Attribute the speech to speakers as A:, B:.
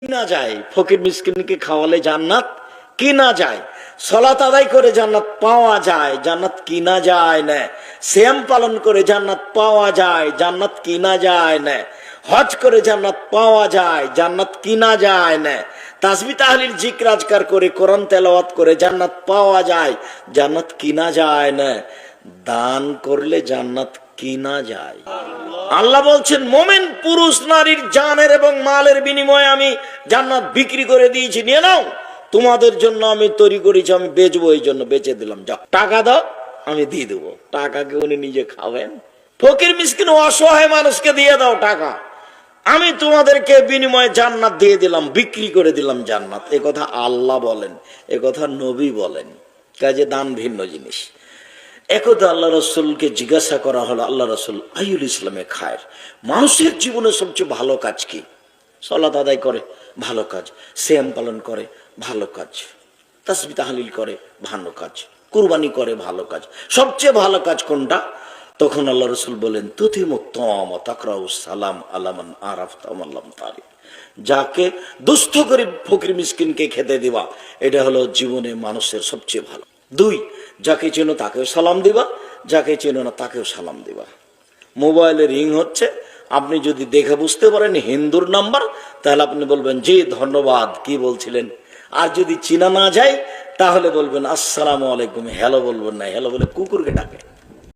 A: কিনা যায়, ফকির মিসকিনকে খাওয়ালে জান্নাত কিনা যায়, সালাত আদায় করে জান্নাত পাওয়া যায়, জান্নাত কিনা যায় না, সিয়াম পালন করে জান্নাত পাওয়া যায়, জান্নাত কিনা যায় না, হজ করে জান্নাত পাওয়া যায়, জান্নাত কিনা যায় না, তাসবিহ তাহলিল জিকির আজকার করে কোরআন তেলাওয়াত করে জান্নাত পাওয়া যায়, জান্নাত কিনা যায় না, দান করলে জান্নাত কিনা যায়। আল্লাহ বলছেন মোমেন পুরুষ নারীর জানের এবং মালের বিনিময়ে আমি জান্নাত বিক্রি করে দিয়েছি, নিয়ে নাও, তোমাদের জন্য আমি তৈরি করেছি, আমি বেচবো, এই জন্য বেচে দিলাম, যাও টাকা দাও আমি দিয়ে দেবো। টাকাকে উনি নিজে খাবেন? ফকির মিসকিন অসহায় মানুষকে দিয়ে দাও টাকা, আমি তোমাদেরকে বিনিময়ে জান্নাত দিয়ে দিলাম, বিক্রি করে দিলাম জান্নাত। এ কথা আল্লাহ বলেন, এ কথা নবী বলেন, কাজে দান ভিন্ন জিনিস। একদা আল্লাহ রসুলকে জিজ্ঞাসা করা হলো, আল্লাহ রসুল আইউল ইসলামে খায়ের, মানুষের জীবনে সবচেয়ে ভালো কাজ কি? সালাত আদায় করে ভালো কাজ, সিয়াম পালন করে ভালো কাজ, তাসবিহ তাহলিল করে ভালো কাজ, কুরবানি করে ভালো কাজ, সবচেয়ে ভালো কাজ কোনটা? তখন আল্লাহ রসুল বলেন তুতিমুত্তাম তাকরাউ সালাম আলামান আরাফতা ওয়াল্লাম তারিক, যাকে দুস্থ গরিব ফকির মিসকিনকে খেতে দিবা, এটা হলো জীবনে মানুষের সবচেয়ে ভালো। দুই, যাকে চেনো তাকেও সালাম দিবা, যাকে চেনো না তাকেও সালাম দিবা। মোবাইলে রিং হচ্ছে, আপনি যদি দেখে বুঝতে পারেন হিন্দুর নাম্বার, তাহলে আপনি বলবেন জি ধন্যবাদ, কি বলছিলেন। আর যদি চিনা না যায় তাহলে বলবেন আসসালামু আলাইকুম, হ্যালো বলবেন না, হ্যালো বলে কুকুরকে ডাকে।